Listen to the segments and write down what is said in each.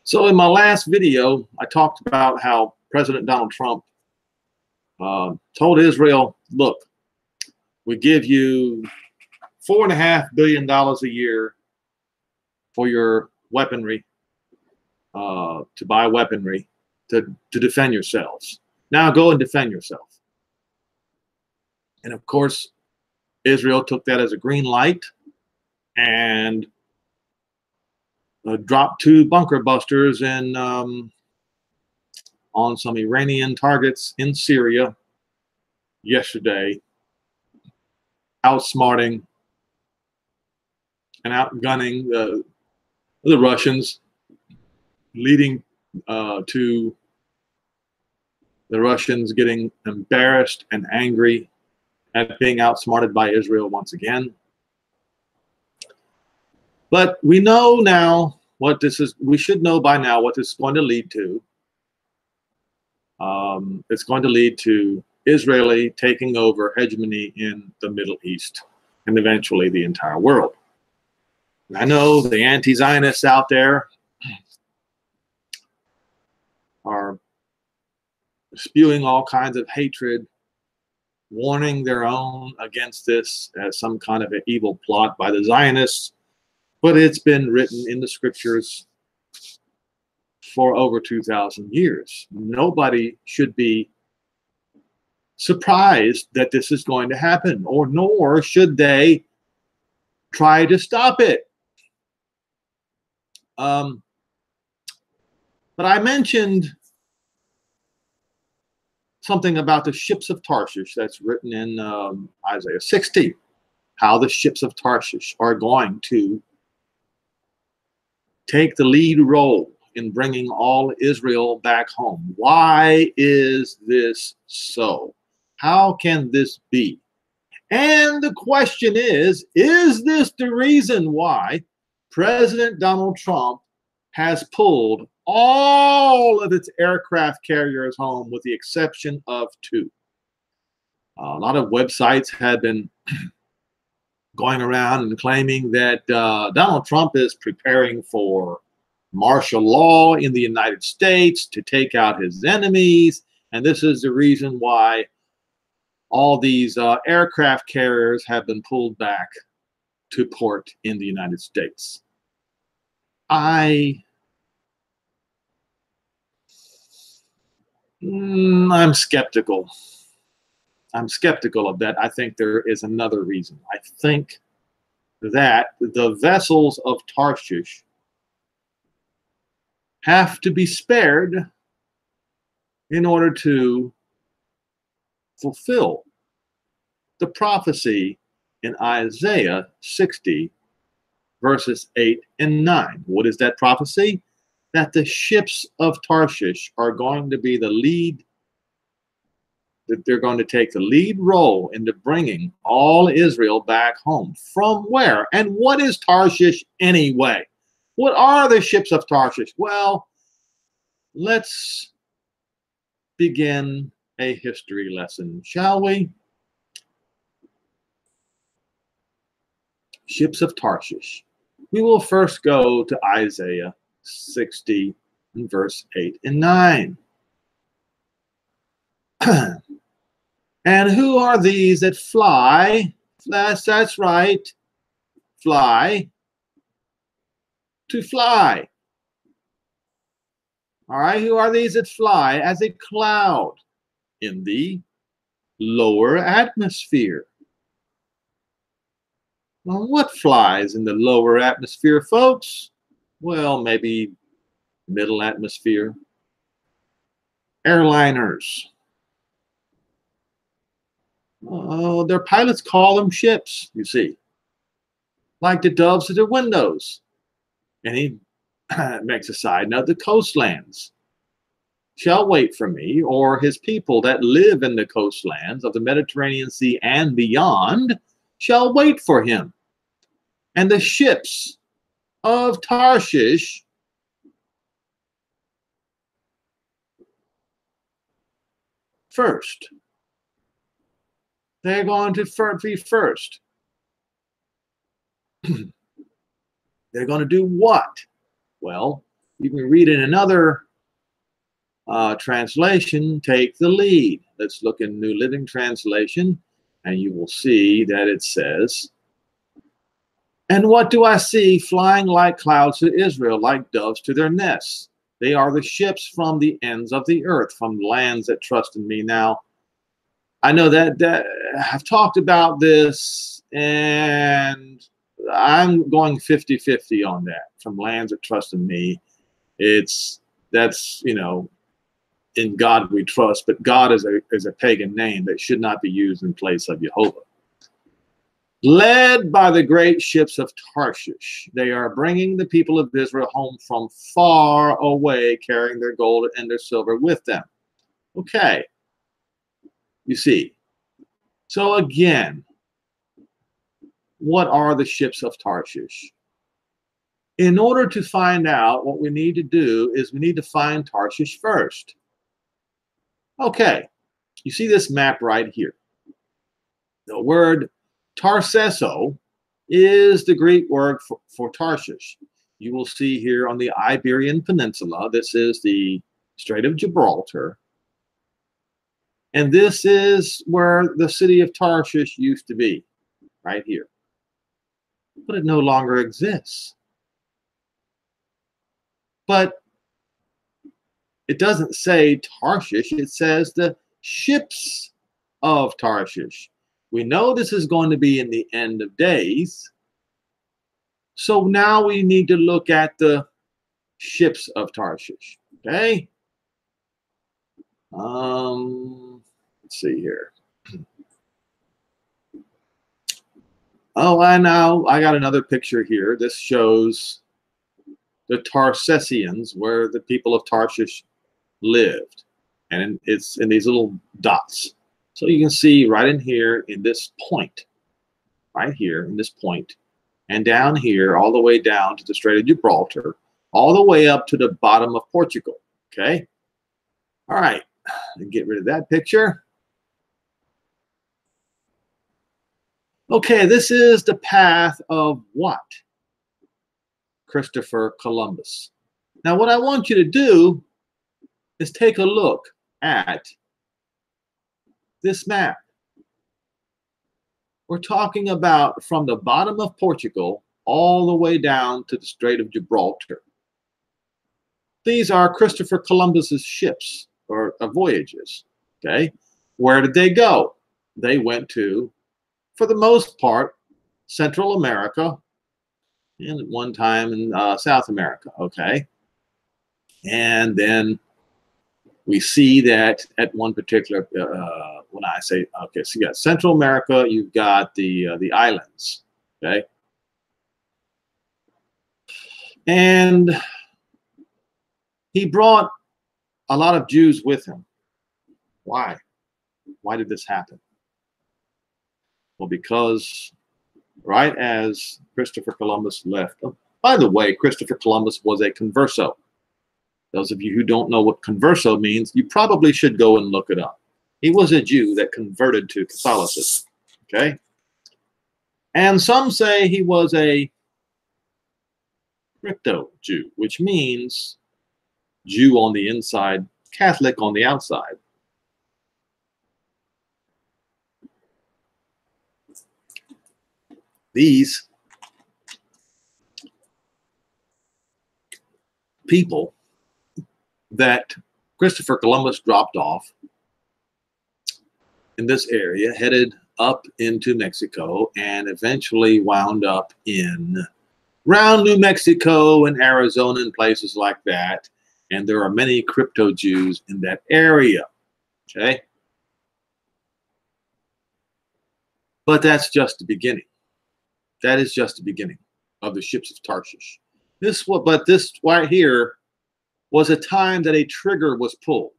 So in my last video, I talked about how President Donald Trump told Israel, look, we give you $4.5 billion a year for your weaponry, to buy weaponry, to defend yourselves. Now go and defend yourself. And of course, Israel took that as a green light and dropped 2 bunker busters and on some Iranian targets in Syria yesterday, outsmarting and outgunning the Russians, leading to the Russians getting embarrassed and angry at being outsmarted by Israel once again. But we know now what this is. We should know by now what this is going to lead to. It's going to lead to Israeli taking over hegemony in the Middle East and eventually the entire world. And I know the anti-Zionists out there are spewing all kinds of hatred, warning their own against this as some kind of an evil plot by the Zionists. But it's been written in the scriptures for over 2,000 years. Nobody should be surprised that this is going to happen, or nor should they try to stop it. But I mentioned something about the ships of Tarshish that's written in Isaiah 60, how the ships of Tarshish are going to take the lead role in bringing all Israel back home. Why is this so? How can this be? And the question is this the reason why President Donald Trump has pulled all of its aircraft carriers home with the exception of 2? A lot of websites have been going around and claiming that Donald Trump is preparing for martial law in the United States to take out his enemies. And this is the reason why all these aircraft carriers have been pulled back to port in the United States. I'm skeptical. I'm skeptical of that. I think there is another reason. I think that the vessels of Tarshish have to be spared in order to fulfill the prophecy in Isaiah 60, verses 8 and 9. What is that prophecy? That the ships of Tarshish are going to be the lead, that they're going to take the lead role into bringing all Israel back home. From where? And what is Tarshish anyway? What are the ships of Tarshish? Well, let's begin a history lesson, shall we? Ships of Tarshish. We will first go to Isaiah 60 and verse 8 and 9. And who are these that fly? That's right. Fly. To fly. All right. Who are these that fly as a cloud in the lower atmosphere? Well, what flies in the lower atmosphere, folks? Well, maybe middle atmosphere. Airliners. Their pilots call them ships, you see, like the doves at their windows. And he makes a side note: the coastlands shall wait for me, or his people that live in the coastlands of the Mediterranean Sea and beyond shall wait for him. And the ships of Tarshish first. They're going to be first. They're going to do what? Well, You can read in another translation, take the lead. Let's look in New Living Translation, and you will see that it says, "And what do I see flying like clouds to Israel, like doves to their nests? They are the ships from the ends of the earth, from lands that trust in me." Now, I know that I've talked about this, and I'm going 50-50 on that. From lands that trust in me, that's in God we trust, but God is a pagan name that should not be used in place of Jehovah. Led by the great ships of Tarshish, they are bringing the people of Israel home from far away, carrying their gold and their silver with them. Okay, you see. So again, what are the ships of Tarshish? In order to find out, what we need to do is we need to find Tarshish first. Okay, you see this map right here. The word Tarseso is the Greek word for Tarshish. You will see here on the Iberian Peninsula, this is the Strait of Gibraltar. And this is where the city of Tarshish used to be, right here. But it no longer exists. But it doesn't say Tarshish, it says the ships of Tarshish. We know this is going to be in the end of days. So now we need to look at the ships of Tarshish. Okay? Let's see here. Oh, I got another picture here. This shows the Tarsessians, where the people of Tarshish lived. And it's in these little dots. So you can see right in here in this point, right here in this point, and down here, all the way down to the Strait of Gibraltar, all the way up to the bottom of Portugal. Okay? All right, get rid of that picture. Okay, this is the path of what? Christopher Columbus. Now, what I want you to do is take a look at this map. We're talking about from the bottom of Portugal all the way down to the Strait of Gibraltar. These are Christopher Columbus's ships or voyages. Okay, where did they go? They went to, for the most part, Central America, and at one time in South America. Okay, and then we see that at one particular, when I say, okay, so you got Central America, you've got the islands, okay? And he brought a lot of Jews with him. Why? Why did this happen? Well, because right as Christopher Columbus left, oh, by the way, Christopher Columbus was a converso. Those of you who don't know what converso means, you probably should go and look it up. He was a Jew that converted to Catholicism, okay? And some say he was a crypto Jew, which means Jew on the inside, Catholic on the outside. These people that Christopher Columbus dropped off in this area headed up into Mexico and eventually wound up in around New Mexico and Arizona and places like that. And there are many crypto Jews in that area. Okay. But that's just the beginning. That is just the beginning of the ships of Tarshish. This right here was a time that a trigger was pulled,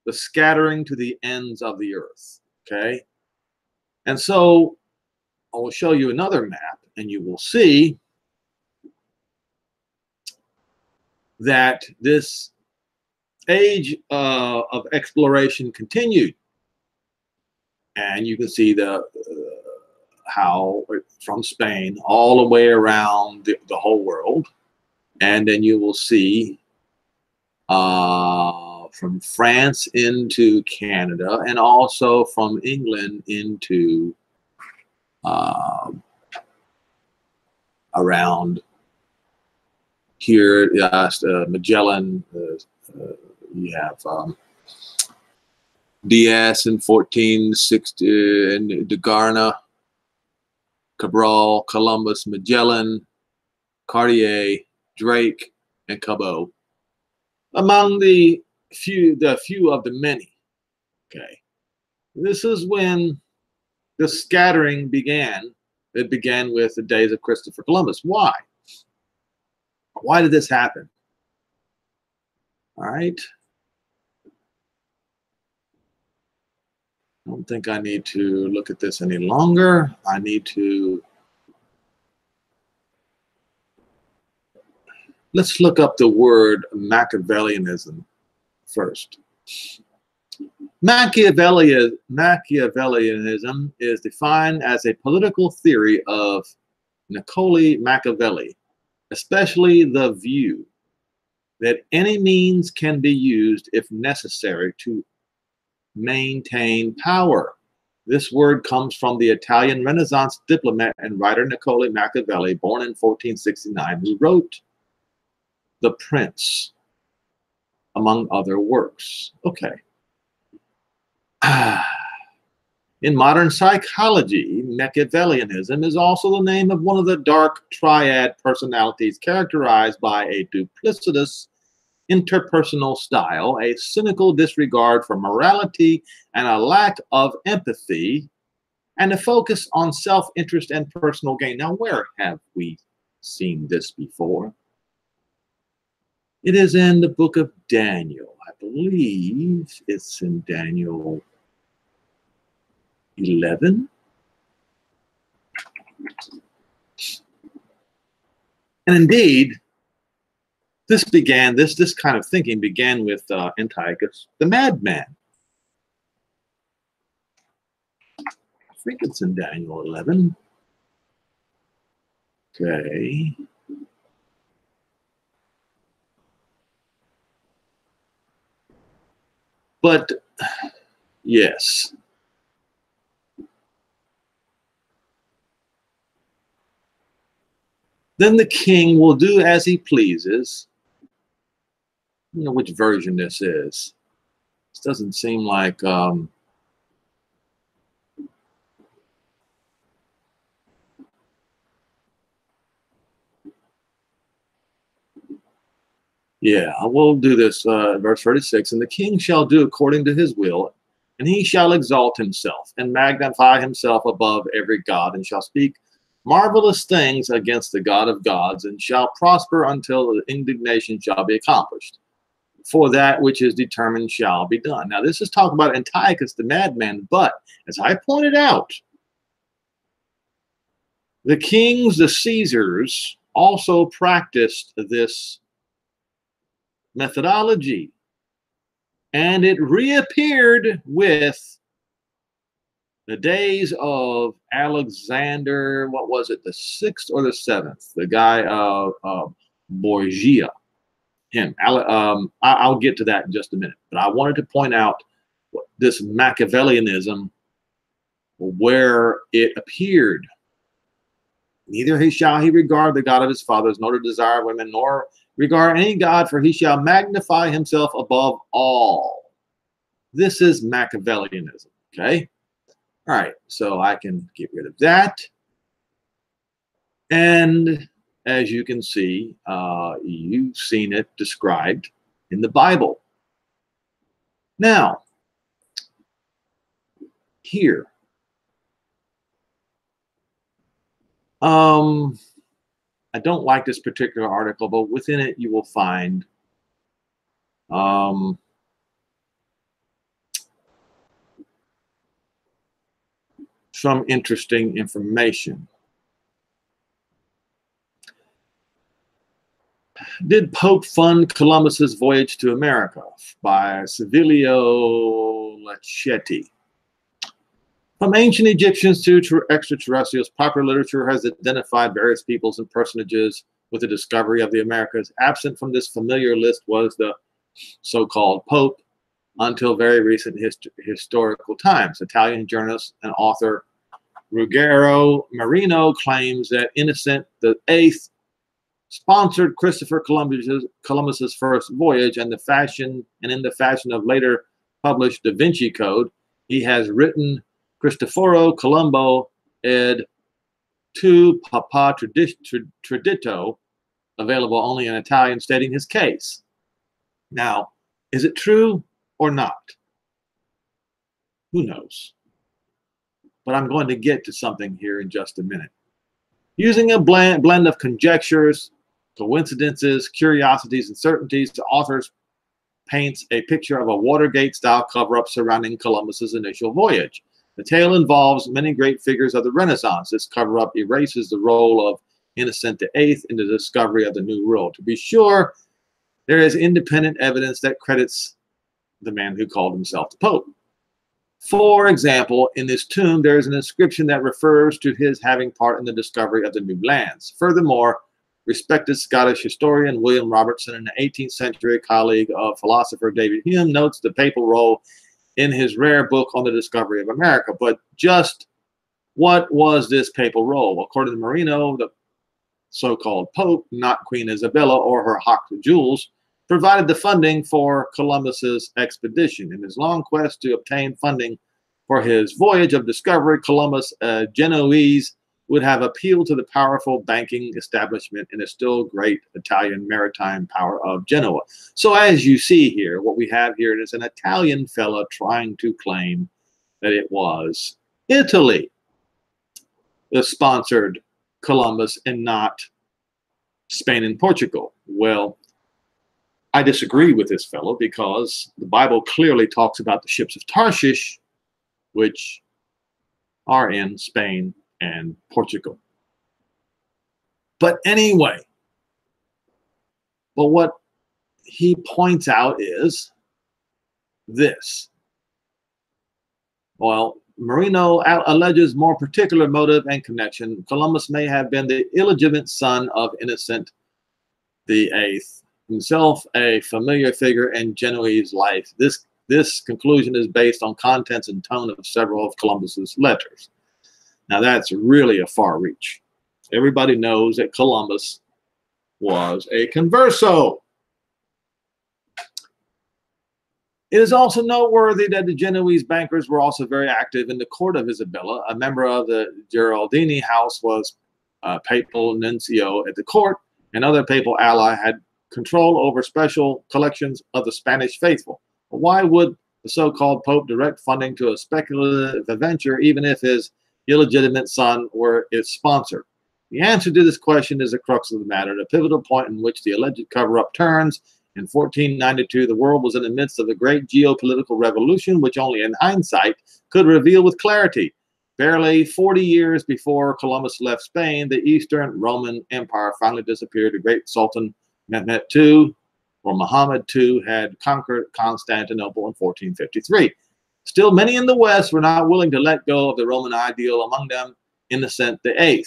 the scattering to the ends of the earth. Okay. And so I will show you another map and you will see that this age of exploration continued. And you can see how from Spain all the way around the whole world. And then you will see from France into Canada, and also from England into around here. Magellan. You have Diaz in 1460, and de Garna, Cabral, Columbus, Magellan, Cartier, Drake, and Cabot, among the few of the many. Okay, this is when the scattering began. It began with the days of Christopher Columbus. Why? Why did this happen? All right. I don't think I need to look at this any longer. I need to, let's look up the word Machiavellianism first. Machiavellianism is defined as a political theory of Niccolo Machiavelli, especially the view that any means can be used if necessary to maintain power. This word comes from the Italian Renaissance diplomat and writer Niccolo Machiavelli, born in 1469, who wrote The Prince, among other works. Okay. In modern psychology, Machiavellianism is also the name of one of the dark triad personalities characterized by a duplicitous interpersonal style, a cynical disregard for morality, and a lack of empathy, and a focus on self-interest and personal gain. Now, where have we seen this before? It is in the book of Daniel. I believe it's in Daniel 11. And indeed, this kind of thinking began with Antiochus the madman. I think it's in Daniel 11. Okay. But yes. Then the king will do as he pleases. You know which version this is. This doesn't seem like yeah, I will do this. Verse 36, and the king shall do according to his will, and he shall exalt himself and magnify himself above every god, and shall speak marvelous things against the God of gods, and shall prosper until the indignation shall be accomplished. For that which is determined shall be done. Now, this is talking about Antiochus the madman, but as I pointed out, the kings, the Caesars, also practiced this methodology, and it reappeared with the days of Alexander. What was it, the 6th or the 7th? The guy Borgia. Him. I'll get to that in just a minute, but I wanted to point out this Machiavellianism, where it appeared. Neither shall he regard the God of his fathers, nor to desire women, nor regard any God, for he shall magnify himself above all. This is Machiavellianism, okay? All right, so I can get rid of that. And as you can see, you've seen it described in the Bible. Now, here, I don't like this particular article, but within it you will find some interesting information. Did Pope fund Columbus's voyage to America? By Civilio Lachetti. From ancient Egyptians to extraterrestrials, popular literature has identified various peoples and personages with the discovery of the Americas. Absent from this familiar list was the so-called Pope until very recent historical times. Italian journalist and author Ruggero Marino claims that Innocent VIII sponsored Christopher Columbus's first voyage, and in the fashion of later published Da Vinci Code, he has written Cristoforo Colombo ed tu Papa Tradito, available only in Italian, stating his case. Now, is it true or not? Who knows? But I'm going to get to something here in just a minute. Using a blend of conjectures, coincidences, curiosities, and certainties, the author paints a picture of a Watergate-style cover-up surrounding Columbus's initial voyage. The tale involves many great figures of the Renaissance. This cover-up erases the role of Innocent VIII in the discovery of the New World. To be sure, there is independent evidence that credits the man who called himself the Pope. For example, in this tomb, there is an inscription that refers to his having part in the discovery of the new lands. Furthermore, respected Scottish historian William Robertson, an 18th century colleague of philosopher David Hume, notes the papal role in his rare book on the discovery of America. But just what was this papal role? According to Marino, the so-called Pope, not Queen Isabella or her hawk of jewels, provided the funding for Columbus's expedition. In his long quest to obtain funding for his voyage of discovery, Columbus, a Genoese, would have appealed to the powerful banking establishment in a still great Italian maritime power of Genoa. So as you see here, what we have here is an Italian fella trying to claim that it was Italy that sponsored Columbus and not Spain and Portugal. Well, I disagree with this fellow because the Bible clearly talks about the ships of Tarshish, which are in Spain and Portugal. But anyway, what he points out is this. Well, Marino alleges more particular motive and connection. Columbus may have been the illegitimate son of Innocent VIII, himself a familiar figure in Genoese life. This conclusion is based on contents and tone of several of Columbus's letters. Now that's really a far reach. Everybody knows that Columbus was a converso. It is also noteworthy that the Genoese bankers were also very active in the court of Isabella. A member of the Giraldini house was papal nuncio at the court. Another papal ally had control over special collections of the Spanish faithful. But why would the so-called Pope direct funding to a speculative venture, even if his illegitimate son were its sponsor? The answer to this question is the crux of the matter, the pivotal point in which the alleged cover-up turns. In 1492, the world was in the midst of a great geopolitical revolution, which only in hindsight could reveal with clarity. Barely 40 years before Columbus left Spain, the Eastern Roman Empire finally disappeared. The great Sultan Mehmed II, or Muhammad II, had conquered Constantinople in 1453. Still, many in the West were not willing to let go of the Roman ideal, among them Innocent VIII.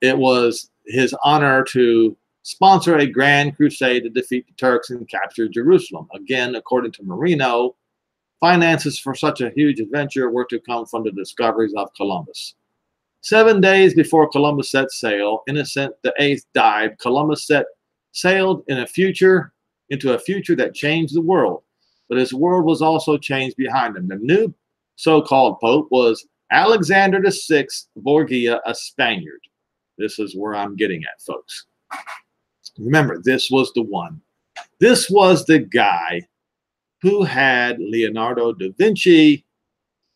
It was his honor to sponsor a grand crusade to defeat the Turks and capture Jerusalem. Again, according to Marino, finances for such a huge adventure were to come from the discoveries of Columbus. 7 days before Columbus set sail, Innocent VIII died. Columbus sailed into a future that changed the world, but his world was also changed behind him. The new so-called Pope was Alexander VI Borgia, a Spaniard. This is where I'm getting at, folks. Remember, this was the one. This was the guy who had Leonardo da Vinci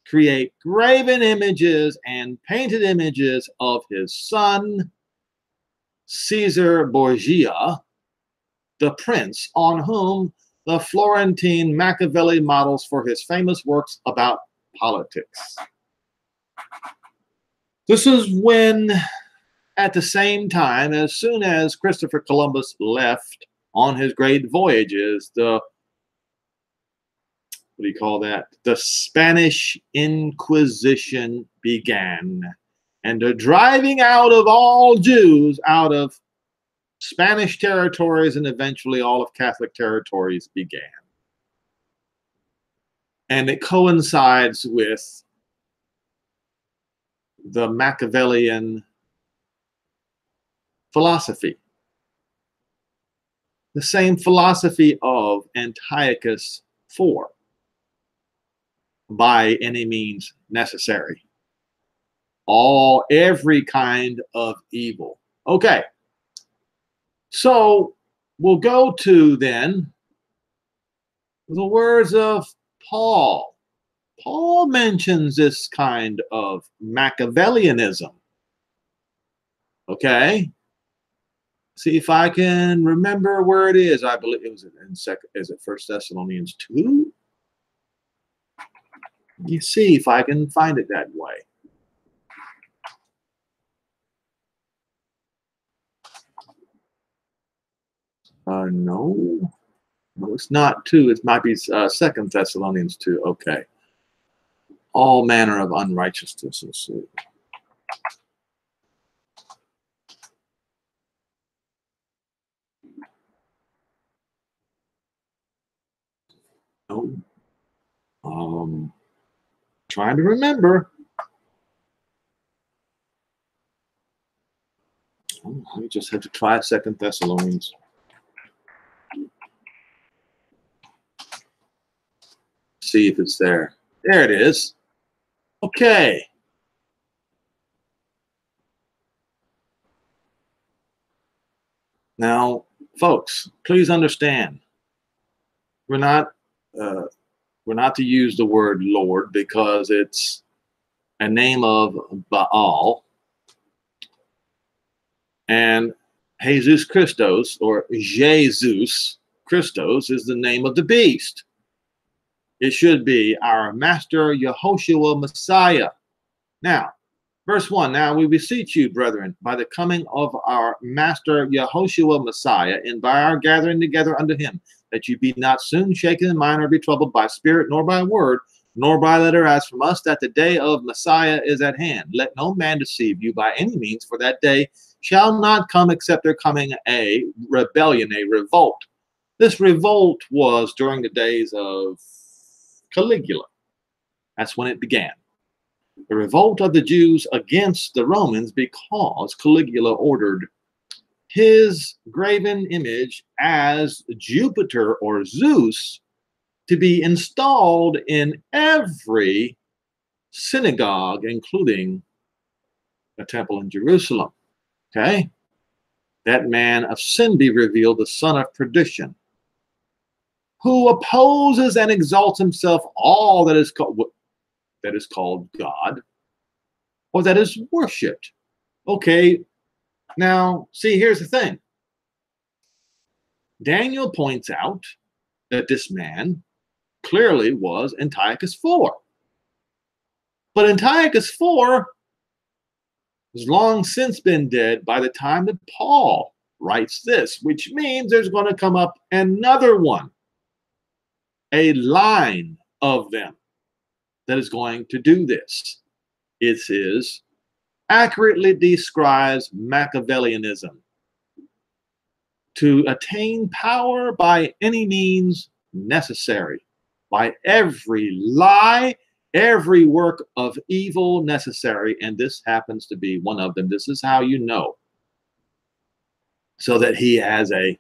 create graven images and painted images of his son, Caesar Borgia, the prince, on whom the Florentine Machiavelli models for his famous works about politics. This is when, at the same time, as soon as Christopher Columbus left on his great voyages, the Spanish Inquisition began, and the driving out of all Jews out of Spanish territories, and eventually all of Catholic territories began. And it coincides with the Machiavellian philosophy. The same philosophy of Antiochus IV, by any means necessary. Every kind of evil. Okay. So we'll go to then the words of Paul. Paul mentions this kind of Machiavellianism. Okay. See if I can remember where it is. I believe it was is it 1 Thessalonians 2? You see if I can find it that way. No, it's not 2. It might be 2 Thessalonians 2. Okay. All manner of unrighteousness. Let's see. No. Trying to remember. We just had to try 2 Thessalonians. See if it's there. There it is. Okay. Now, folks, please understand, we're not to use the word Lord because it's a name of Baal, and Jesus Christos, or Jesus Christos, is the name of the beast. It should be our Master Yehoshua Messiah. Now, verse 1, now we beseech you, brethren, by the coming of our Master Yehoshua Messiah, and by our gathering together unto him, that you be not soon shaken in mind or be troubled by spirit, nor by word, nor by letter, as from us, that the day of Messiah is at hand. Let no man deceive you by any means, for that day shall not come except there coming a rebellion, a revolt. This revolt was during the days of Caligula. That's when it began. The revolt of the Jews against the Romans, because Caligula ordered his graven image as Jupiter or Zeus to be installed in every synagogue, including a temple in Jerusalem. Okay? That man of sin be revealed, the son of perdition, who opposes and exalts himself all that is called God, or that is worshipped. Okay, now, see, here's the thing. Daniel points out that this man clearly was Antiochus IV. But Antiochus IV has long since been dead by the time that Paul writes this, which means there's going to come up another one, a line of them that is going to do this. It is accurately describes Machiavellianism, to attain power by any means necessary, by every lie, every work of evil necessary, and this happens to be one of them. This is how you know. So that he as a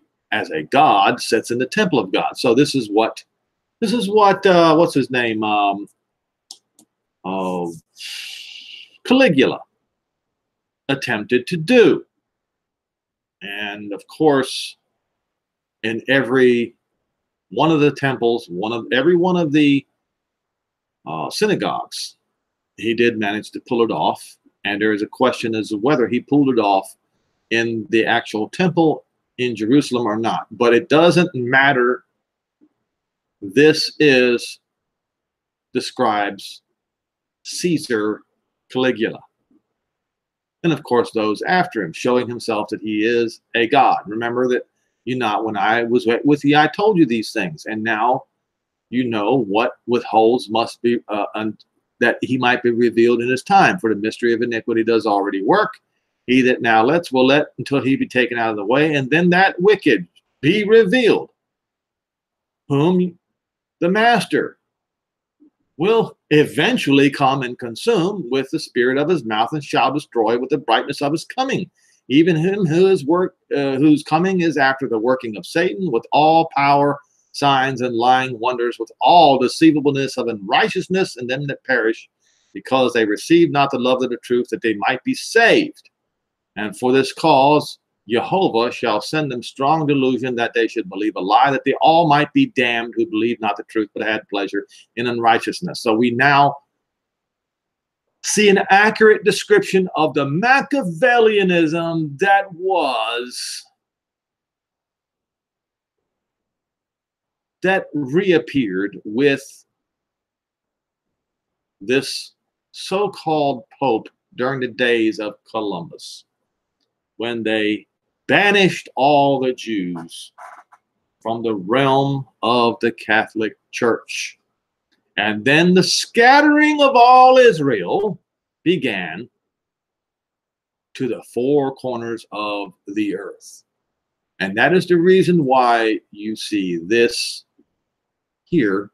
god sits in the temple of God. So this is what what's his name? Caligula attempted to do. And of course, in every one of the temples, every one of the synagogues, he did manage to pull it off. And there is a question as to whether he pulled it off in the actual temple in Jerusalem or not. But it doesn't matter. This describes Caesar Caligula. And of course, those after him, showing himself that he is a god. Remember that, when I was with you, I told you these things. And now you know what withholds must be, that he might be revealed in his time. For the mystery of iniquity does already work. He that now lets will let until he be taken out of the way, and then that wicked be revealed, whom the master will eventually come and consume with the spirit of his mouth, and shall destroy with the brightness of his coming. Even him whose coming is after the working of Satan, with all power, signs, and lying wonders, with all deceivableness of unrighteousness in them that perish, because they receive not the love of the truth, that they might be saved. And for this cause Jehovah shall send them strong delusion, that they should believe a lie, that they all might be damned who believed not the truth, but had pleasure in unrighteousness. So we now see an accurate description of the Machiavellianism that reappeared with this so-called Pope during the days of Columbus, when they banished all the Jews from the realm of the Catholic Church. And then the scattering of all Israel began to the four corners of the earth. And that is the reason why you see this here,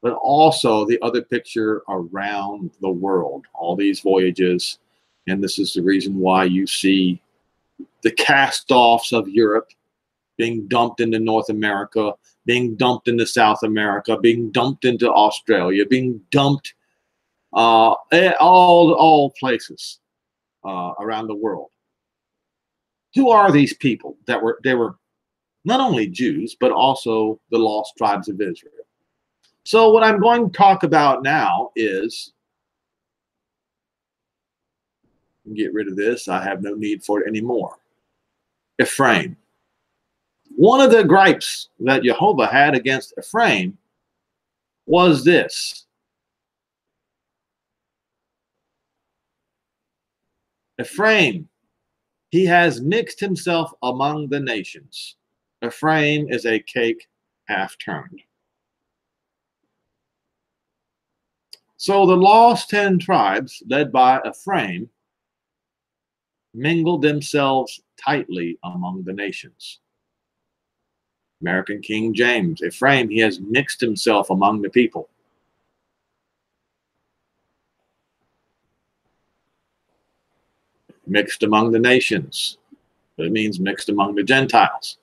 but also the other picture around the world, all these voyages. And this is the reason why you see the cast-offs of Europe being dumped into North America, being dumped into South America, being dumped into Australia, being dumped all places around the world. Who are these people that they were not only Jews, but also the lost tribes of Israel? So what I'm going to talk about now is, get rid of this, I have no need for it anymore. Ephraim. One of the gripes that Jehovah had against Ephraim was this. Ephraim, he has mixed himself among the nations. Ephraim is a cake half turned. So the lost 10 tribes, led by Ephraim, mingled themselves tightly among the nations. American King James, Ephraim, he has mixed himself among the people. Mixed among the nations, but it means mixed among the Gentiles.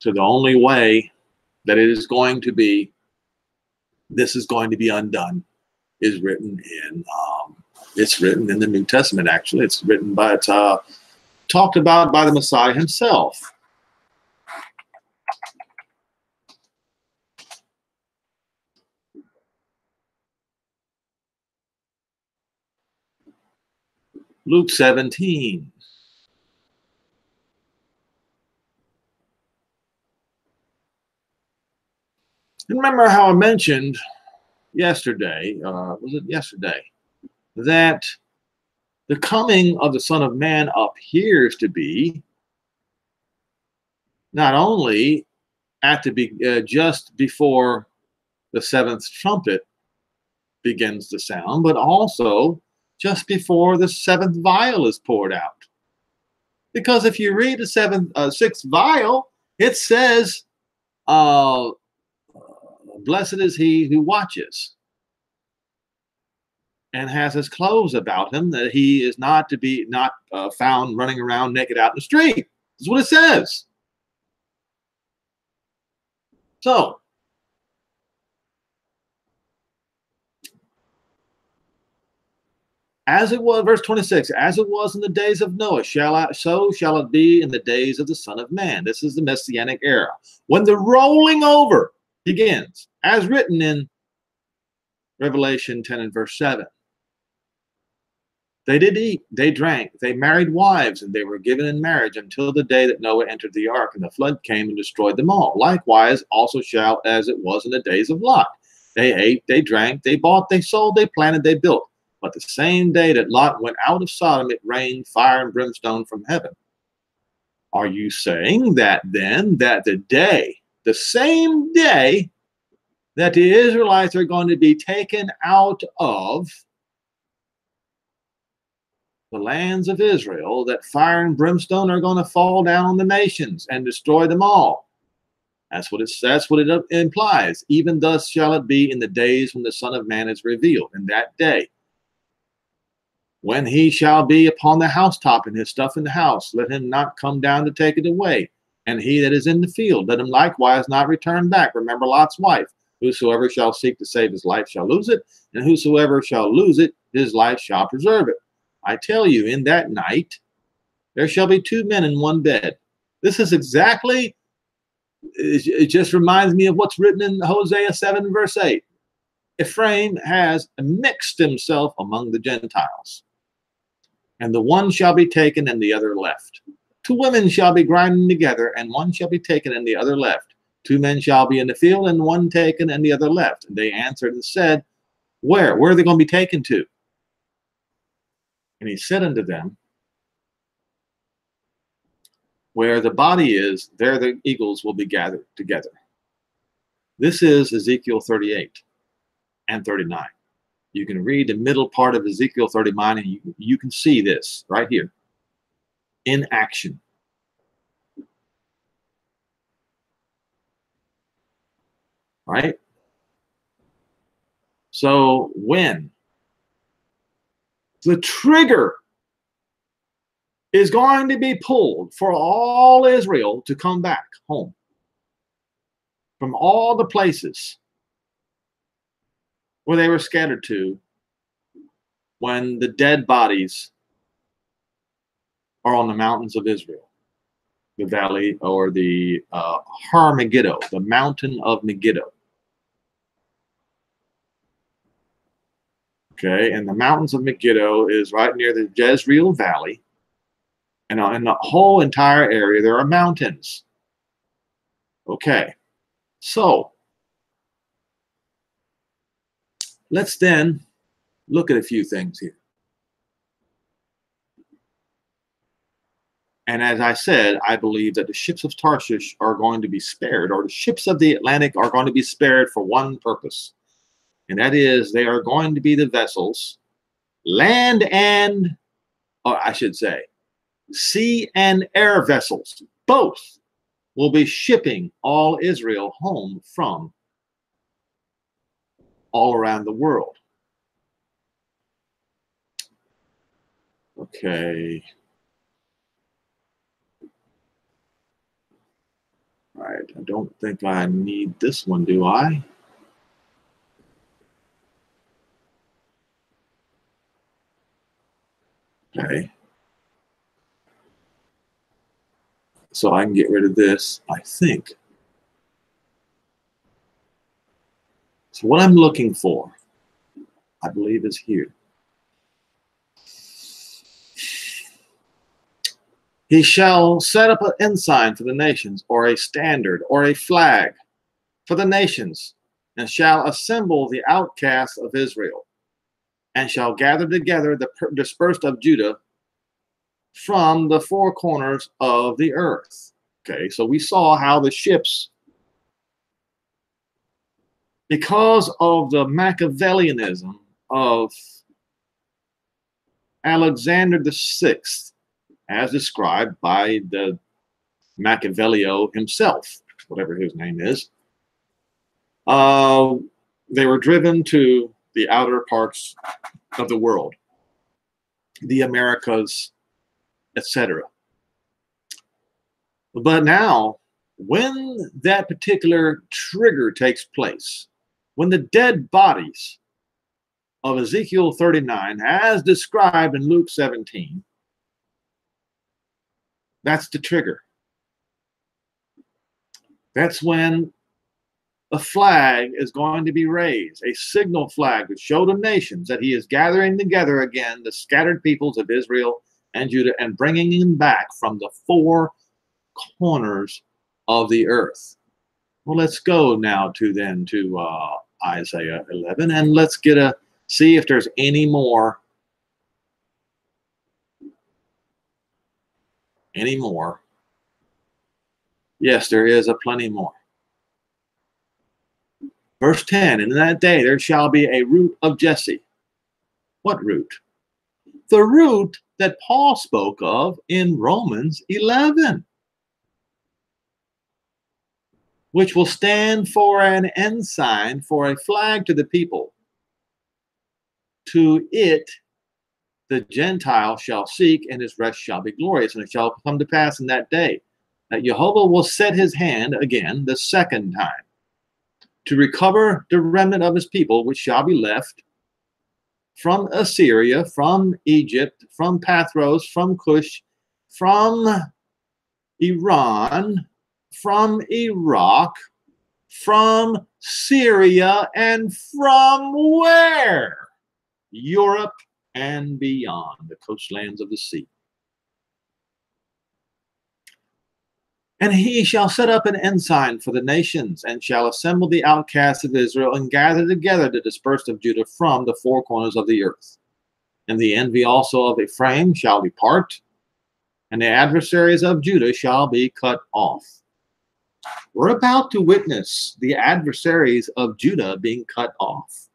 So the only way that it is going to be, this is going to be undone, is written in, it's written in the New Testament, actually. It's written by, talked about by the Messiah himself. Luke 17. And remember how I mentioned yesterday, was it yesterday, that the coming of the Son of Man appears to be not only at the just before the seventh trumpet begins to sound, but also just before the seventh vial is poured out. Because if you read the sixth vial, it says, blessed is he who watches and has his clothes about him, that he is not to be found running around naked out in the street. That's what it says. So, as it was, verse 26, as it was in the days of Noah, so shall it be in the days of the Son of Man. This is the Messianic era, when the rolling over begins, as written in Revelation 10 and verse 7. They did eat, they drank, they married wives, and they were given in marriage until the day that Noah entered the ark, and the flood came and destroyed them all. Likewise also shall as it was in the days of Lot. They ate, they drank, they bought, they sold, they planted, they built. But the same day that Lot went out of Sodom, it rained fire and brimstone from heaven. Are you saying that then, that the same day that the Israelites are going to be taken out of the lands of Israel, that fire and brimstone are going to fall down on the nations and destroy them all. That's what it implies. Even thus shall it be in the days when the Son of Man is revealed. In that day, when he shall be upon the housetop and his stuff in the house, let him not come down to take it away. And he that is in the field, let him likewise not return back. Remember Lot's wife. Whosoever shall seek to save his life shall lose it, and whosoever shall lose it, his life shall preserve it. I tell you, in that night there shall be two men in one bed. This is exactly, it just reminds me of what's written in Hosea 7 verse 8. Ephraim has mixed himself among the Gentiles, and the one shall be taken and the other left. Two women shall be grinding together, and one shall be taken and the other left. Two men shall be in the field, and one taken and the other left. And they answered and said, Where? Where are they going to be taken to? And he said unto them, Where the body is, there the eagles will be gathered together. This is Ezekiel 38 and 39. You can read the middle part of Ezekiel 39, and you can see this right here in action. Right? So when the trigger is going to be pulled for all Israel to come back home from all the places where they were scattered to, when the dead bodies are on the mountains of Israel, the valley, or the Har Megiddo, the mountain of Megiddo. Okay, and the mountains of Megiddo is right near the Jezreel Valley. And in the whole entire area, there are mountains. Okay, so let's then look at a few things here. And as I said, I believe that the ships of Tarshish are going to be spared, or the ships of the Atlantic are going to be spared for one purpose. And that is, they are going to be the vessels, land and, or I should say, sea and air vessels, both will be shipping all Israel home from all around the world. Okay. All right, I don't think I need this one, do I? Okay. So I can get rid of this, I think. So what I'm looking for, I believe, is here. He shall set up an ensign for the nations, or a standard, or a flag for the nations, and shall assemble the outcasts of Israel, and shall gather together the dispersed of Judah from the four corners of the earth. Okay, so we saw how the ships, because of the Machiavellianism of Alexander VI, as described by the Machiavelli himself, whatever his name is, they were driven to the outer parts of the world, the Americas, etc. But now, when that particular trigger takes place, when the dead bodies of Ezekiel 39, as described in Luke 17, that's the trigger. That's when a flag is going to be raised, a signal flag to show the nations that he is gathering together again the scattered peoples of Israel and Judah and bringing them back from the four corners of the earth. Well, let's go now to Isaiah 11, and let's see if there's any more. Yes, there is a plenty more. Verse 10, in that day there shall be a root of Jesse. What root? The root that Paul spoke of in Romans 11, which will stand for an ensign, for a flag to the people. To it the Gentile shall seek, and his rest shall be glorious. And it shall come to pass in that day that Jehovah will set his hand again the second time to recover the remnant of his people, which shall be left from Assyria, from Egypt, from Pathros, from Cush, from Iran, from Iraq, from Syria, and from where? Europe and beyond, the coastlands of the sea. And he shall set up an ensign for the nations, and shall assemble the outcasts of Israel, and gather together the dispersed of Judah from the four corners of the earth. And the envy also of Ephraim shall depart, and the adversaries of Judah shall be cut off. We're about to witness the adversaries of Judah being cut off.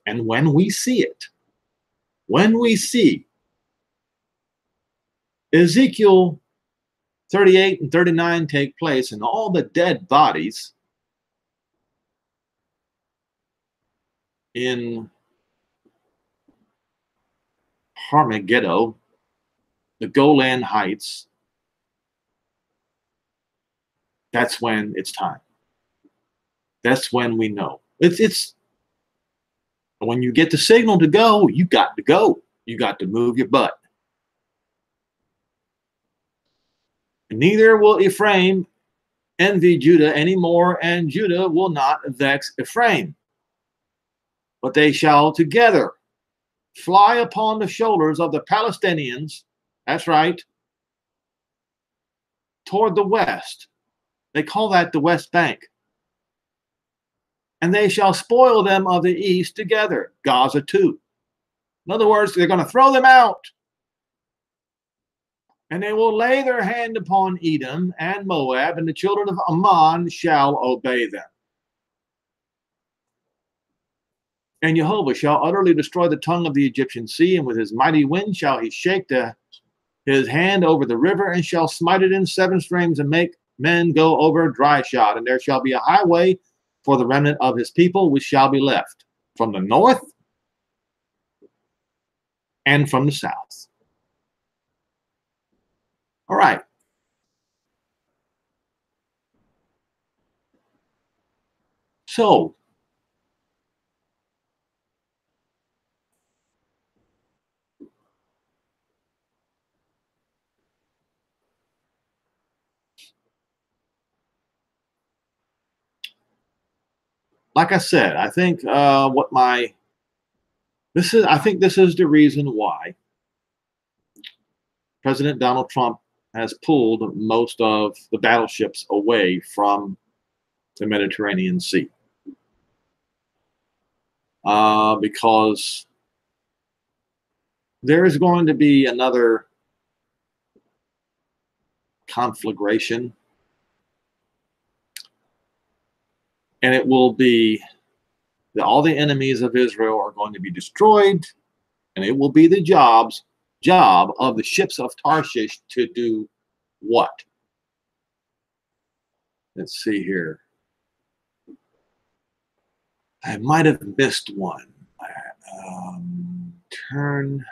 And when we see it, when we see Ezekiel 38 and 39 take place, and all the dead bodies in Armageddon, the Golan Heights, that's when it's time. That's when we know. It's when you get the signal to go, you got to go. You got to move your butt. Neither will Ephraim envy Judah anymore, and Judah will not vex Ephraim. But they shall together fly upon the shoulders of the Palestinians, that's right, toward the west. They call that the West Bank. And they shall spoil them of the east together, Gaza too. In other words, they're going to throw them out. And they will lay their hand upon Edom and Moab, and the children of Ammon shall obey them. And Jehovah shall utterly destroy the tongue of the Egyptian sea, and with his mighty wind shall he shake his hand over the river, and shall smite it in seven streams, and make men go over dry shod. And there shall be a highway for the remnant of his people, which shall be left from the north and from the south. All right. So, like I said, I think I think this is the reason why President Donald Trump has pulled most of the battleships away from the Mediterranean Sea. Because there is going to be another conflagration, and it will be that all the enemies of Israel are going to be destroyed, and it will be the job of the ships of Tarshish to do what? Let's see here. I might have missed one. Turn.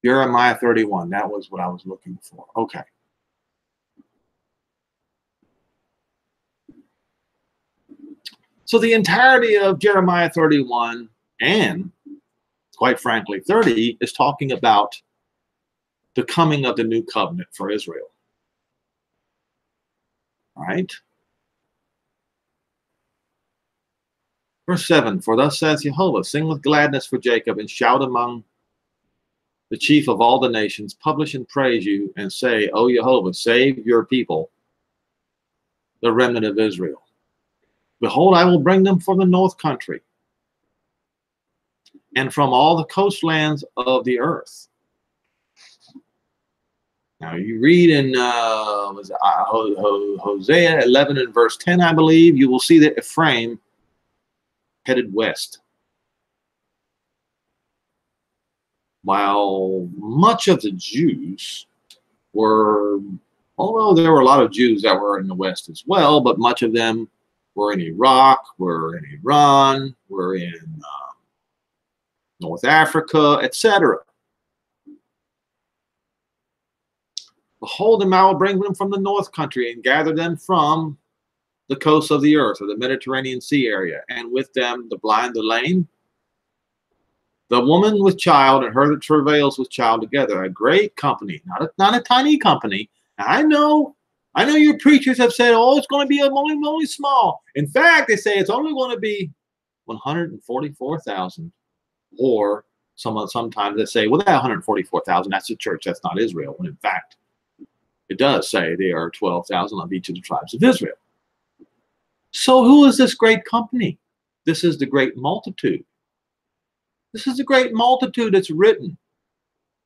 Jeremiah 31. That was what I was looking for. Okay. So the entirety of Jeremiah 31 and, quite frankly, 30 is talking about the coming of the new covenant for Israel. All right. Verse 7, for thus says Jehovah, sing with gladness for Jacob, and shout among the chief of all the nations, publish and praise you, and say, O Jehovah, save your people, the remnant of Israel. Behold, I will bring them from the north country, and from all the coastlands of the earth. Now you read in Hosea 11 and verse 10, I believe, you will see that Ephraim headed west. While much of the Jews were, although there were a lot of Jews that were in the west as well, but much of them were in Iraq, were in Iran, were in North Africa, etc. Behold them, I will bring them from the north country and gather them from the coasts of the earth, or the Mediterranean Sea area, and with them the blind, the lame, the woman with child, and her that travails with child together. A great company, not a tiny company. I know your preachers have said, oh, it's going to be only small. In fact, they say it's only going to be 144,000. Or sometimes they say, well, that 144,000, that's the church, that's not Israel. When in fact, it does say there are 12,000 of each of the tribes of Israel. So who is this great company? This is the great multitude. This is the great multitude that's written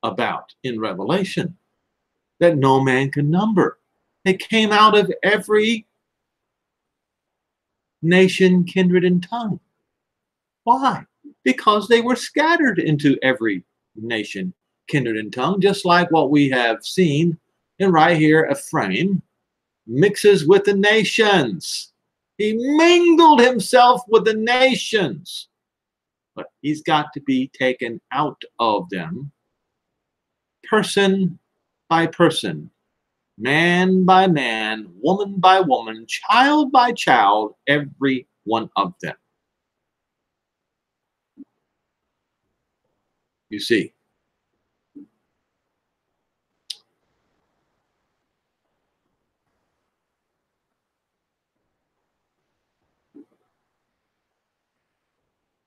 about in Revelation, that no man can number. They came out of every nation, kindred, and tongue. Why? Because they were scattered into every nation, kindred, and tongue, just like what we have seen. And right here, Ephraim mixes with the nations. He mingled himself with the nations. But he's got to be taken out of them, person by person, man by man, woman by woman, child by child, every one of them. You see.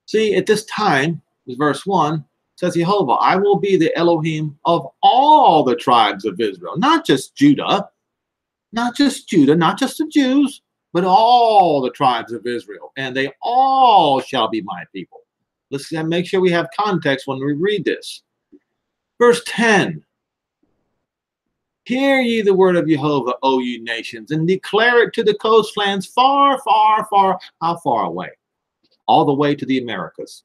See, at this time, verse 1 says, Jehovah, I will be the Elohim of all the tribes of Israel, not just Judah, not just the Jews, but all the tribes of Israel, and they all shall be my people. Let's make sure we have context when we read this. Verse 10, hear ye the word of Jehovah, O ye nations, and declare it to the coastlands far, far, far. How far away? All the way to the Americas.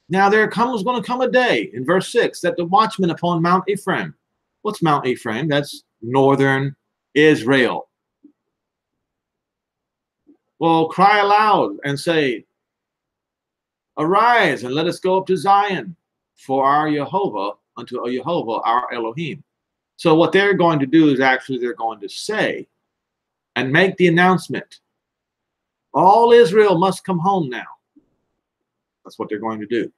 Now there is going to come a day, in verse 6, that the watchmen upon Mount Ephraim. What's Mount Ephraim? That's northern Israel. Will cry aloud and say, arise and let us go up to Zion for our Jehovah, unto Jehovah our Elohim. So what they're going to do is actually they're going to say and make the announcement, all Israel must come home now. That's what they're going to do.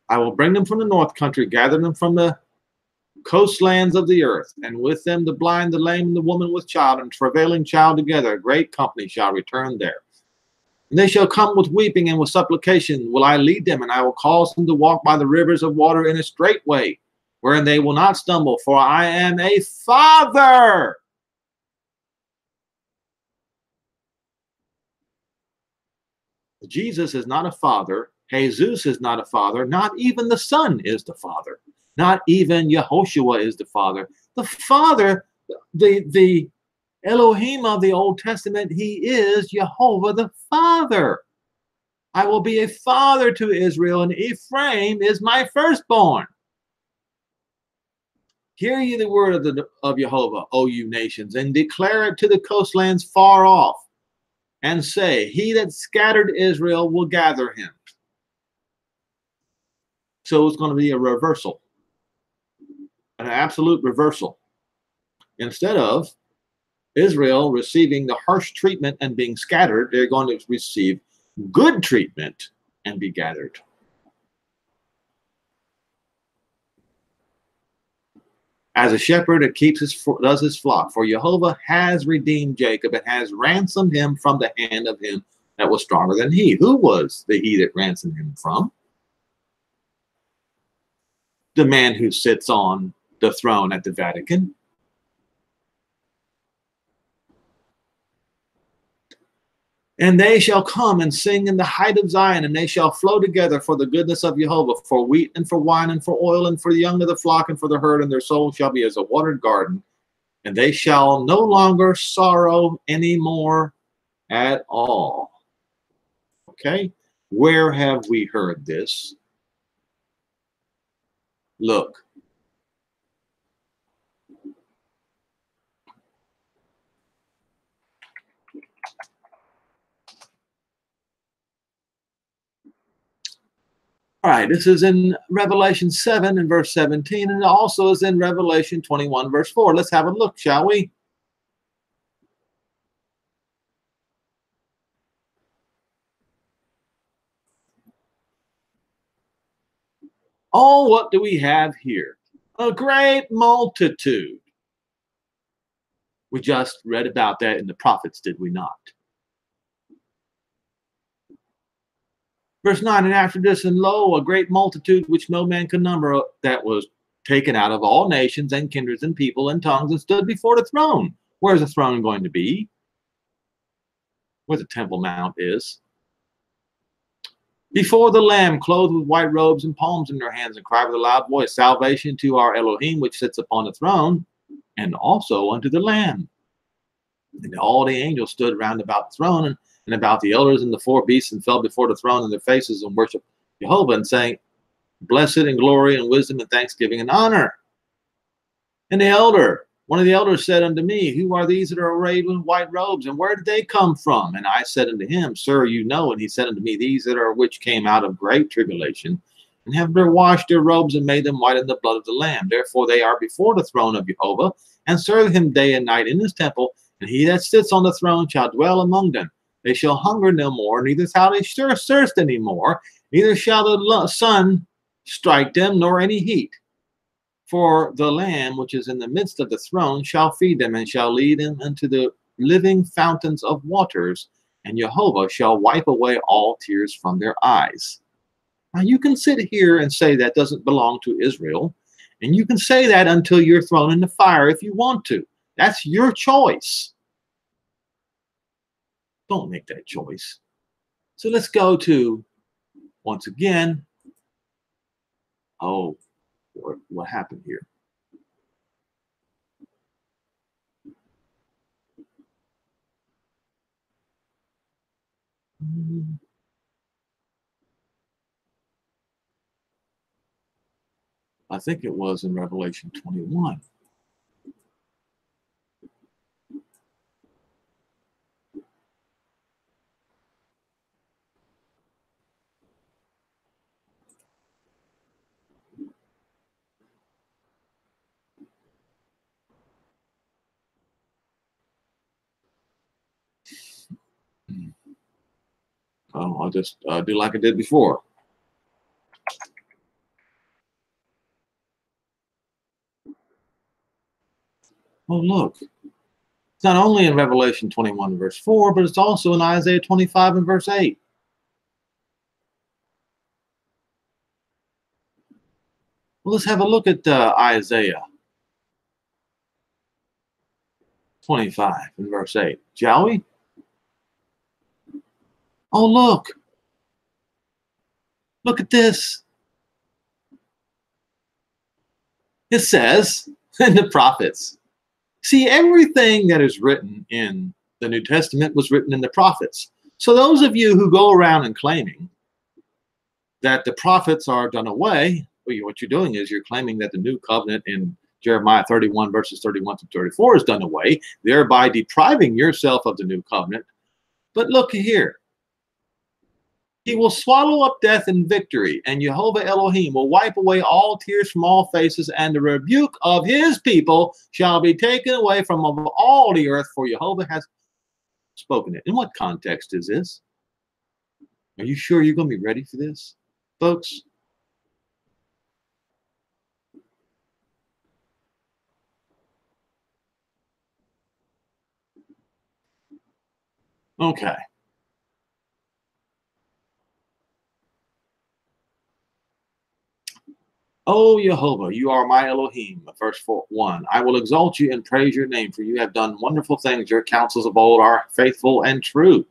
I will bring them from the north country, gather them from the coastlands of the earth, and with them the blind, the lame, and the woman with child, and travailing child together. A great company shall return there. And they shall come with weeping and with supplication will I lead them, and I will cause them to walk by the rivers of water in a straight way, wherein they will not stumble, for I am a father. Jesus is not a father. Jesus is not a father. Not even the Son is the Father. Not even Yehoshua is the Father. The Father, the Elohim of the Old Testament, he is Jehovah the Father. I will be a father to Israel, and Ephraim is my firstborn. Hear ye the word of Jehovah, O you nations, and declare it to the coastlands far off, and say, he that scattered Israel will gather him. So it's going to be a reversal, an absolute reversal. Instead of Israel receiving the harsh treatment and being scattered, they're going to receive good treatment and be gathered. As a shepherd that does his flock, for Jehovah has redeemed Jacob and has ransomed him from the hand of him that was stronger than he. Who was the he that ransomed him from? The man who sits on the throne at the Vatican. And they shall come and sing in the height of Zion, and they shall flow together for the goodness of Jehovah, for wheat and for wine and for oil and for the young of the flock and for the herd, and their soul shall be as a watered garden, and they shall no longer sorrow any more at all. Okay? Where have we heard this? Look. All right, this is in Revelation 7 and verse 17, and it also is in Revelation 21, verse 4. Let's have a look, shall we? Oh, what do we have here? A great multitude. We just read about that in the prophets, did we not? Verse 9, and after this, and lo, a great multitude which no man could number, that was taken out of all nations and kindreds and people and tongues, and stood before the throne. Where's the throne going to be? Where the Temple Mount is. Before the Lamb, clothed with white robes and palms in their hands, and cry with a loud voice, salvation to our Elohim, which sits upon the throne, and also unto the Lamb. And all the angels stood round about the throne and about the elders and the four beasts, and fell before the throne in their faces and worshiped Jehovah, and saying, blessed and glory and wisdom and thanksgiving and honor. And one of the elders said unto me, who are these that are arrayed with white robes, and where did they come from? And I said unto him, sir, you know. And he said unto me, these that are which came out of great tribulation, and have washed their robes and made them white in the blood of the Lamb. Therefore they are before the throne of Jehovah, and serve him day and night in his temple. And he that sits on the throne shall dwell among them. They shall hunger no more, neither shall they thirst any more, neither shall the sun strike them, nor any heat. For the Lamb which is in the midst of the throne shall feed them, and shall lead them unto the living fountains of waters, and Jehovah shall wipe away all tears from their eyes. Now you can sit here and say that doesn't belong to Israel, and you can say that until you're thrown in the fire if you want to. That's your choice. Don't make that choice. So let's go to, once again, oh, what happened here? I think it was in Revelation 21. Oh, I'll just do like I did before. Oh, look. It's not only in Revelation 21, verse 4, but it's also in Isaiah 25 and verse 8. Well, let's have a look at Isaiah 25 and verse 8, shall we? Oh, look. Look at this. It says in the prophets. See, everything that is written in the New Testament was written in the prophets. So those of you who go around and claiming that the prophets are done away, well, what you're doing is you're claiming that the new covenant in Jeremiah 31 verses 31 to 34 is done away, thereby depriving yourself of the new covenant. But look here. He will swallow up death in victory, and Jehovah Elohim will wipe away all tears from all faces, and the rebuke of his people shall be taken away from all the earth, for Jehovah has spoken it. In what context is this? Are you sure you're going to be ready for this, folks? Okay. Oh, Jehovah, you are my Elohim. Verse 1. I will exalt you and praise your name, for you have done wonderful things. Your counsels of old are faithful and true.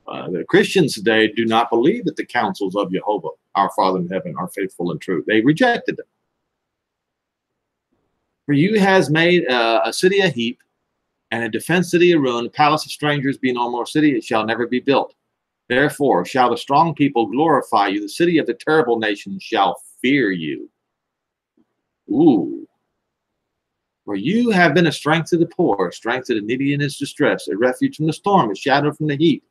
The Christians today do not believe that the counsels of Jehovah, our Father in heaven, are faithful and true. They rejected them. For you has made a city a heap, and a defense city a ruin. A palace of strangers be no more city, it shall never be built. Therefore shall the strong people glorify you. The city of the terrible nation shall fear you. Ooh. For you have been a strength to the poor, a strength to the needy in his distress, a refuge from the storm, a shadow from the heat.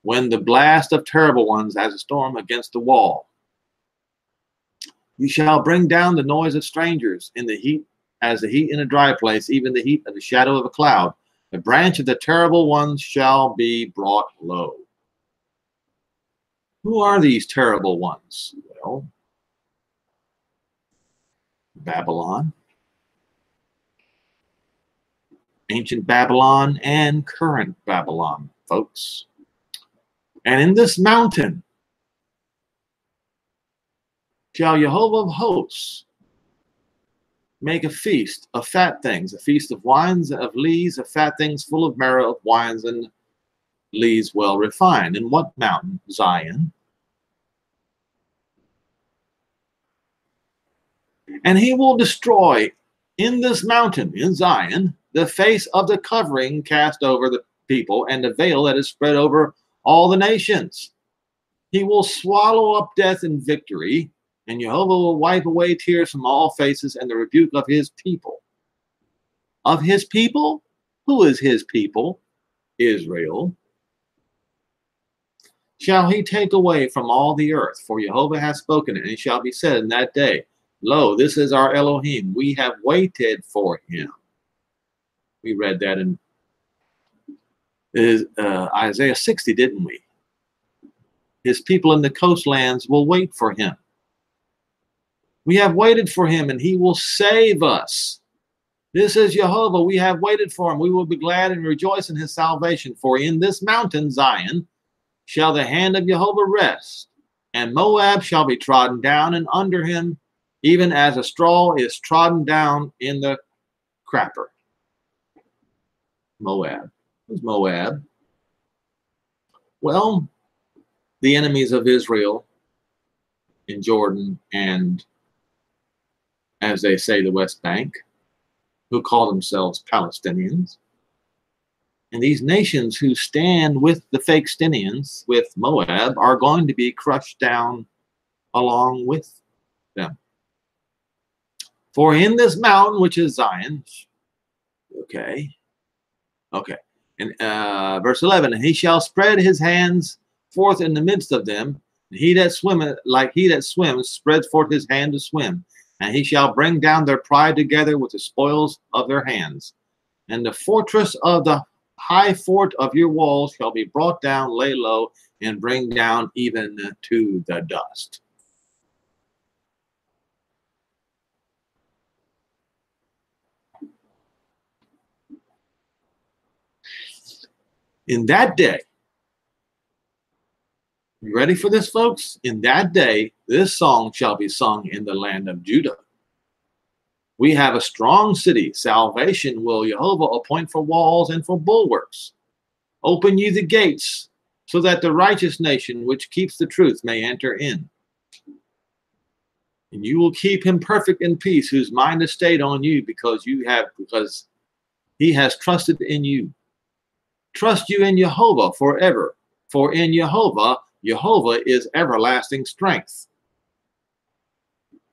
When the blast of terrible ones as a storm against the wall. You shall bring down the noise of strangers in the heat, as the heat in a dry place, even the heat of the shadow of a cloud. The branch of the terrible ones shall be brought low. Who are these terrible ones? Well, Babylon, ancient Babylon and current Babylon, folks. And in this mountain shall Jehovah of hosts make a feast of fat things, a feast of wines, of lees, of fat things full of marrow, of wines and lees well refined. In what mountain? Zion. And he will destroy in this mountain, in Zion, the face of the covering cast over the people and the veil that is spread over all the nations. He will swallow up death in victory, and Jehovah will wipe away tears from all faces and the rebuke of his people. Of his people? Who is his people? Israel. Shall he take away from all the earth, for Jehovah has spoken it, and it shall be said in that day, Lo, this is our Elohim. We have waited for him. We read that in Isaiah 60, didn't we? His people in the coastlands will wait for him. We have waited for him, and he will save us. This is Jehovah. We have waited for him. We will be glad and rejoice in his salvation. For in this mountain, Zion, shall the hand of Jehovah rest, and Moab shall be trodden down, and under him, even as a straw is trodden down in the crapper. Moab. Who's Moab? Well, the enemies of Israel in Jordan and, as they say, the West Bank, who call themselves Palestinians. And these nations who stand with the Fakestinians, with Moab, are going to be crushed down along with them. For in this mountain, which is Zion, okay. And verse 11, and he shall spread his hands forth in the midst of them, and he that swimmeth, like he that swims, spreads forth his hand to swim. And he shall bring down their pride together with the spoils of their hands. And the fortress of the high fort of your walls shall be brought down, lay low, and bring down even to the dust. In that day, you ready for this, folks? In that day, this song shall be sung in the land of Judah. We have a strong city. Salvation will Jehovah appoint for walls and for bulwarks. Open ye the gates, so that the righteous nation which keeps the truth may enter in. And you will keep him perfect in peace, whose mind is stayed on you, because he has trusted in you. Trust you in Jehovah forever, for in Jehovah is everlasting strength.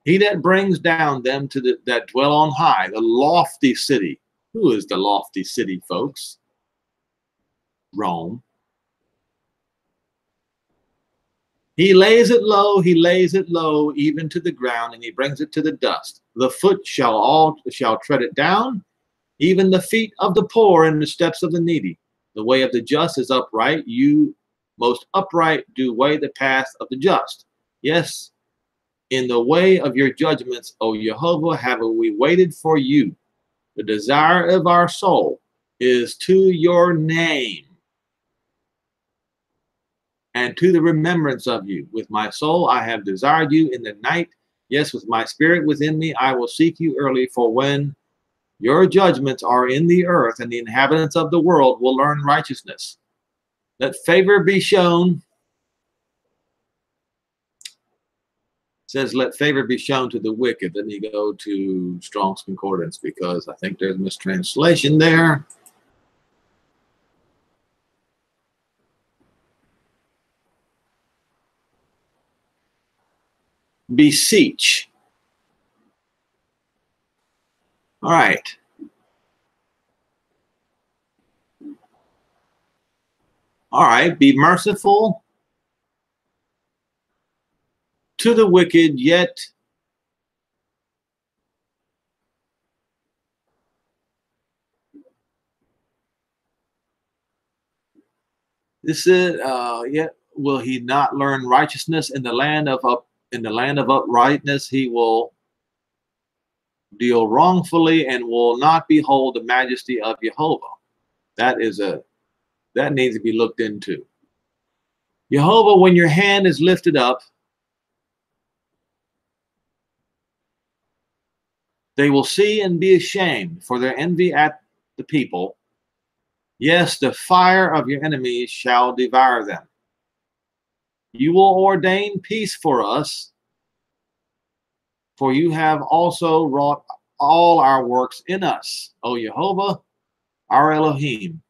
He that brings down them that dwell on high, the lofty city. Who is the lofty city, folks? Rome. He lays it low, even to the ground, and he brings it to the dust. The foot shall tread it down, even the feet of the poor and the steps of the needy. The way of the just is upright. You most upright do weigh the path of the just. Yes, in the way of your judgments, O Jehovah, have we waited for you. The desire of our soul is to your name and to the remembrance of you. With my soul I have desired you in the night. Yes, with my spirit within me I will seek you early. For when your judgments are in the earth, and the inhabitants of the world will learn righteousness. Let favor be shown. It says, let favor be shown to the wicked. Then you go to Strong's Concordance because I think there's a mistranslation there. Beseech. All right. All right. Be merciful to the wicked, yet this is yet will he not learn righteousness in the land of uprightness? He will deal wrongfully and will not behold the majesty of Jehovah. That needs to be looked into. Jehovah, when your hand is lifted up, they will see and be ashamed for their envy at the people. Yes, the fire of your enemies shall devour them. You will ordain peace for us, for you have also wrought all our works in us, O Jehovah, our Elohim.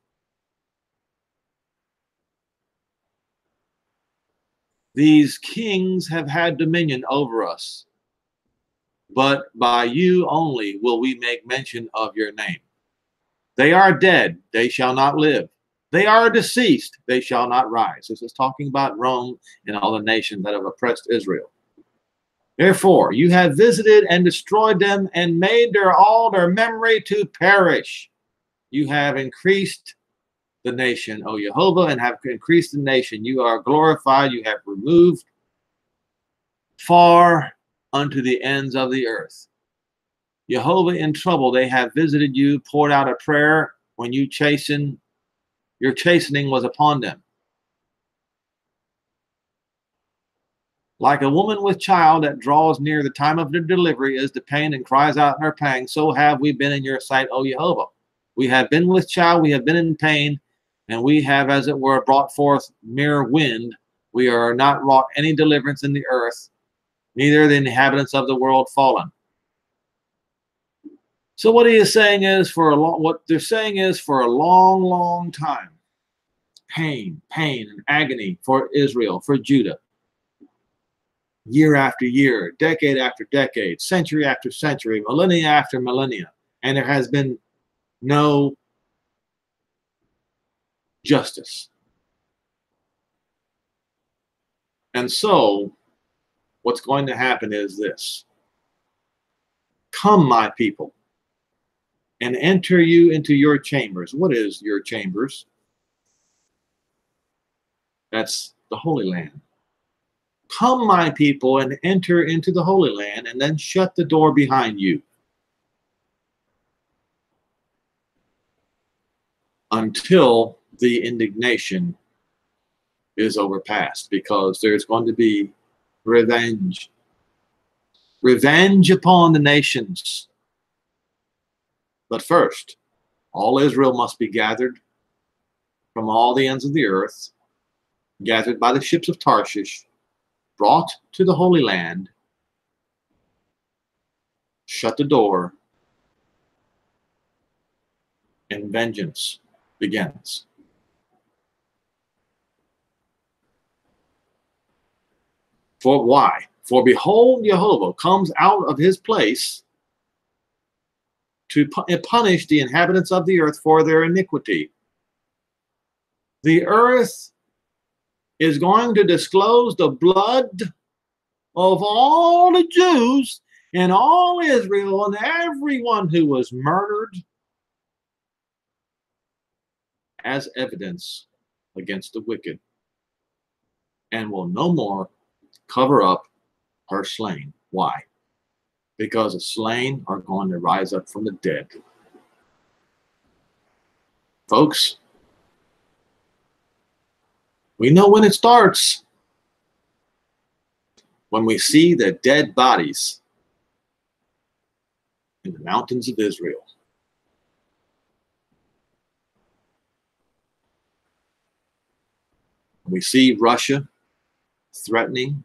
These kings have had dominion over us, but by you only will we make mention of your name. They are dead, they shall not live. They are deceased, they shall not rise. This is talking about Rome and all the nations that have oppressed Israel. Therefore, you have visited and destroyed them and made all their memory to perish. You have increased the nation, O Jehovah, and have increased the nation. You are glorified. You have removed far unto the ends of the earth. Jehovah, in trouble, they have visited you, poured out a prayer when you chastened. Your chastening was upon them. Like a woman with child that draws near the time of their delivery is the pain and cries out in her pang, so have we been in your sight, O Jehovah. We have been with child, we have been in pain, and we have, as it were, brought forth mere wind. We are not wrought any deliverance in the earth, neither the inhabitants of the world fallen. So what he is saying is what they're saying is for a long, long time, pain, and agony for Israel, for Judah. Year after year, decade after decade, century after century, millennia after millennia, and there has been no justice. And so, what's going to happen is this. Come, my people, and enter you into your chambers. What is your chambers? That's the Holy Land. Come, my people, and enter into the Holy Land, and then shut the door behind you until the indignation is overpassed, because there's going to be revenge. Revenge upon the nations. But first, all Israel must be gathered from all the ends of the earth, gathered by the ships of Tarshish, brought to the Holy Land, shut the door, and vengeance begins. For why? For behold, Jehovah comes out of his place to punish the inhabitants of the earth for their iniquity. The earth is going to disclose the blood of all the Jews and all Israel and everyone who was murdered as evidence against the wicked, and will no more cover up her slain. Why? Because the slain are going to rise up from the dead. Folks, we know when it starts. When we see the dead bodies in the mountains of Israel. We see Russia threatening,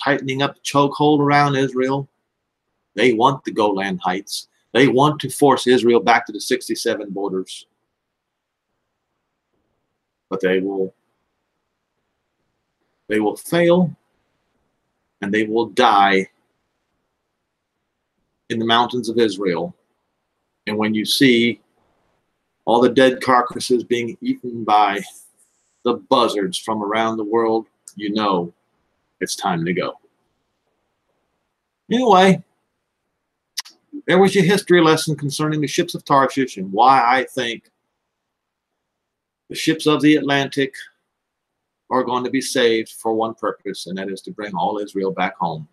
tightening up the chokehold around Israel. They want the Golan Heights. They want to force Israel back to the 67 borders. But they will fail, and they will die in the mountains of Israel. And when you see all the dead carcasses being eaten by the buzzards from around the world, you know it's time to go. Anyway, there was your history lesson concerning the ships of Tarshish and why I think the ships of the Atlantic are going to be saved for one purpose, and that is to bring all Israel back home.